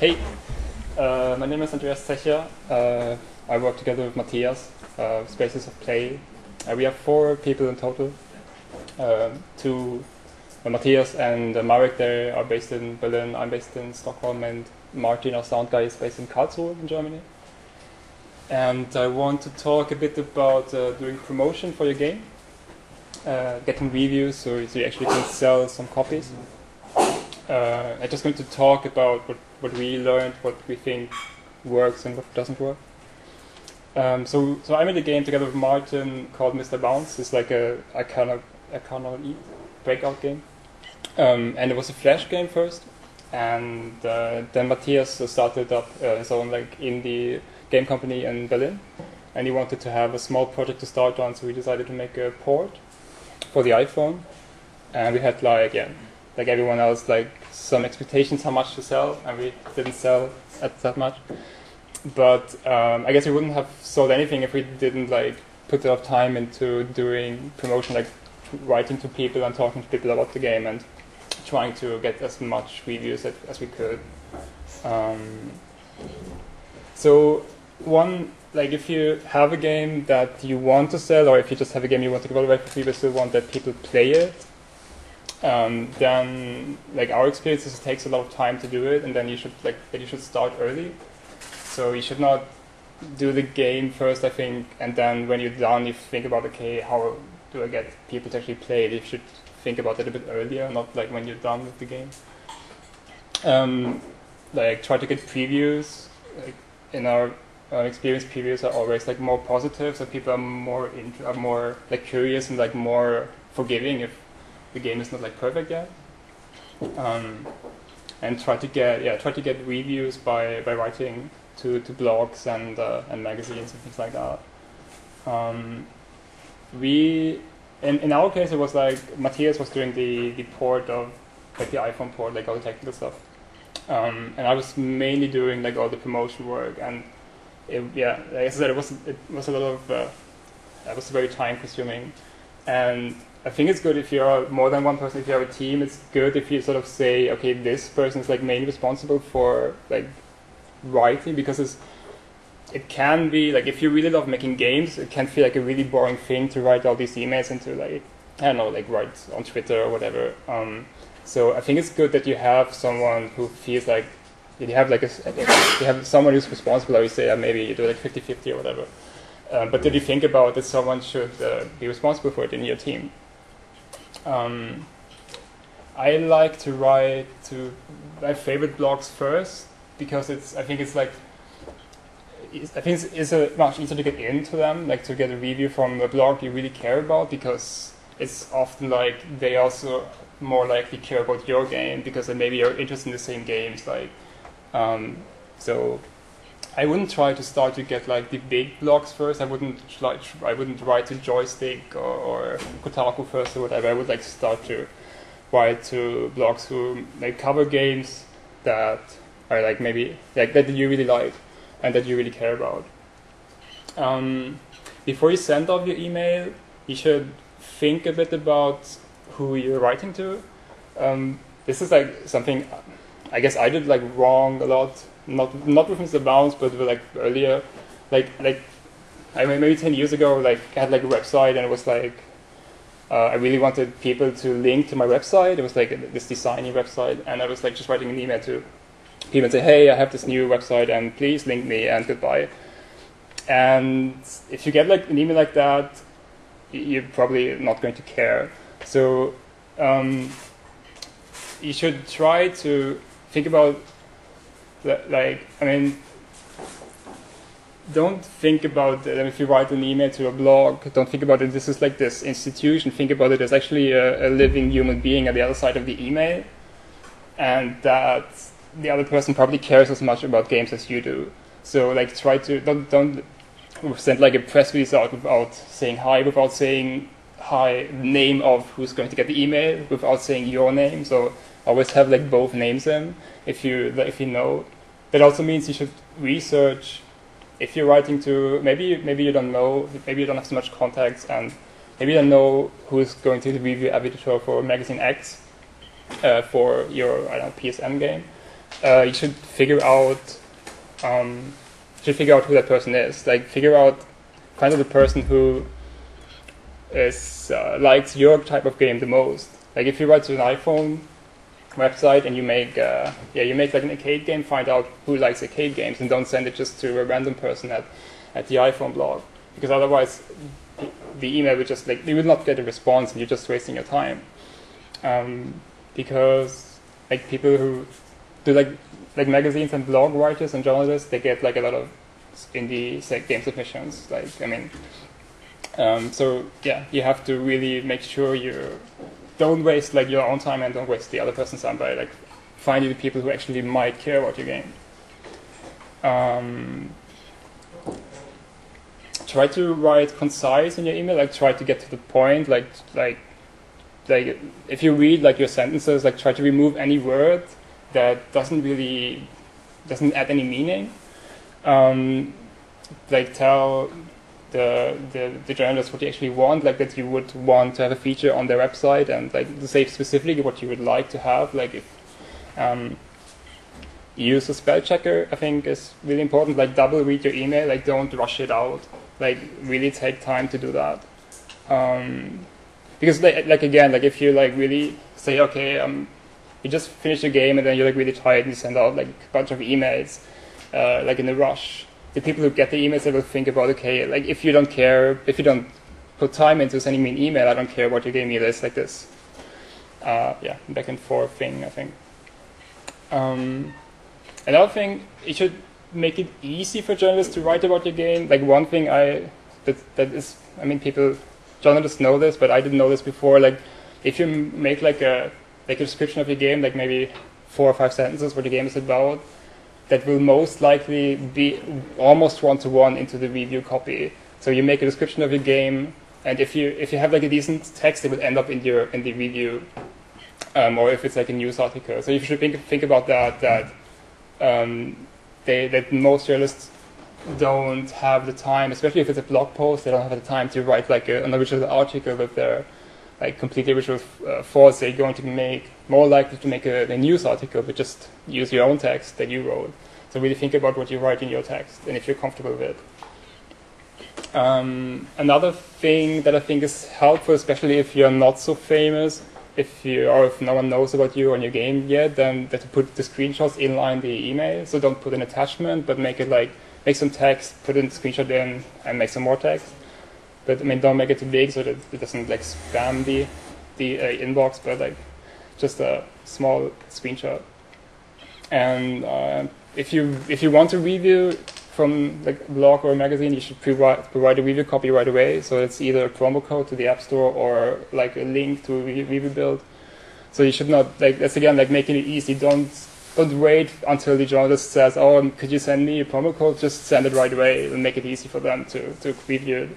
Hey, my name is Andreas Zecher. I work together with Matthias, Spaces of Play. We have 4 people in total. Matthias and Marek, they are based in Berlin. I'm based in Stockholm, and Martin, our sound guy, is based in Karlsruhe in Germany. And I want to talk a bit about doing promotion for your game, getting reviews so you actually can sell some copies. I'm just going to talk about what we learned, what we think works and what doesn't work. So I made a game together with Martin called Mr. Bounce. It's like a Arcana breakout game. And it was a Flash game first. And then Matthias started up his own indie game company in Berlin. And he wanted to have a small project to start on, so we decided to make a port for the iPhone. And we had like everyone else, some expectations how much to sell, and we didn't sell at that much. But I guess we wouldn't have sold anything if we didn't put a lot of time into doing promotion, writing to people and talking to people about the game and trying to get as much reviews as we could. So if you have a game that you want to sell, or if you just have a game you want to give away for free but still want that people play it, then our experience is it takes a lot of time to do it, and then you should start early. So you should not do the game first, I think, and then when you're done, you think about, okay, how do I get people to actually play it? You should think about it a bit earlier, not when you're done with the game. Try to get previews. In our experience, previews are always more positive, so people are more curious and more forgiving if the game is not perfect yet. And try to get reviews by writing to blogs and magazines and things like that. In our case, it was Matthias was doing the port of the iPhone port, all the technical stuff, and I was mainly doing all the promotion work. And like I said, it was a lot of it was very time consuming. And I think it's good if you're more than one person. If you have a team, it's good if you sort of say, okay, this person is mainly responsible for writing, because it can be if you really love making games, it can feel like a really boring thing to write all these emails and to I don't know, write on Twitter or whatever. So I think it's good that you have someone who feels like you have you have someone who's responsible, or you say maybe you do 50-50 or whatever. But that you think about that someone should be responsible for it in your team. I like to write to my favorite blogs first, because I think it's much easier to get into them, to get a review from a blog you really care about, because it's often they also more likely care about your game, because maybe you're interested in the same games. So I wouldn't try to start to get the big blogs first. I wouldn't write to Joystick or Kotaku first or whatever. I would start to write to blogs who cover games that are maybe that you really like and that you really care about. Before you send off your email, you should think a bit about who you're writing to. This is something I guess I did wrong a lot. Not with Mr. Bounce, but with earlier, I mean, maybe 10 years ago, I had a website, and it was I really wanted people to link to my website. It was this designy website, and I was just writing an email to people and say, hey, I have this new website, and please link me, and goodbye. And if you get an email like that, you're probably not going to care. So you should try to think about don't think about if you write an email to a blog, don't think about it. This is this institution. Think about it as actually a living human being at the other side of the email, and that the other person probably cares as much about games as you do. So try to don't send a press release out without saying hi, without saying hi, name of who's going to get the email, without saying your name. So always have both names in. If you know. That also means you should research. If you're writing to maybe you don't know, maybe you don't have so much contacts, and maybe you don't know who's going to be the review editor for magazine X for your PSN game. you should figure out who that person is. Like find out the person who is likes your type of game the most. Like if you write to an iPhone website and you make like an arcade game, find out who likes arcade games and don't send it just to a random person at the iPhone blog, because otherwise the email would just you would not get a response and you're just wasting your time. Because like people who do like magazines and blog writers and journalists, they get like a lot of indie game submissions. So yeah, you have to really make sure you don't waste like your own time and don't waste the other person's time by like finding the people who actually might care about your game. Try to write concise in your email. Like try to get to the point. Like if you read like your sentences, like try to remove any word that doesn't add any meaning. Like tell the journalist what you actually want, like that you would want to have a feature on their website, and like to say specifically what you would like to have. Like if use a spell checker, I think is really important. Like double read your email, like don't rush it out. Like really take time to do that. Because like again, like if you like really say, okay, you just finish the game and then you're like really tired and you send out like a bunch of emails, like in a rush. The people who get the emails, they will think about, okay, like if you don't put time into sending me an email, I don't care what your game either. It's like this, back and forth thing, I think. Another thing, you should make it easy for journalists to write about your game. Like one thing journalists know this, but I didn't know this before. Like if you make like a description of your game, like maybe 4 or 5 sentences what your game is about, that will most likely be almost one-to-one into the review copy. So you make a description of your game, and if you have like a decent text, it will end up in the review, or if it's like a news article. So you should think about that most journalists don't have the time, especially if it's a blog post. They don't have the time to write like an original article with their like completely original thoughts. They're going to be more likely to make a news article, but just use your own text that you wrote. So really think about what you write in your text and if you're comfortable with it. Another thing that I think is helpful, especially if you're not so famous, if no one knows about you or your game yet, then to put the screenshots inline the email. So don't put an attachment, but make some text, put a screenshot in, and make some more text. But don't make it too big so that it doesn't like spam the inbox, but like just a small screenshot. And if you want to review from like a blog or a magazine, you should provide a review copy right away. So it's either a promo code to the App Store or like a link to a review build. So you should not that's again like making it easy. Don't wait until the journalist says, "Oh, could you send me a promo code?" Just send it right away and make it easy for them to review it.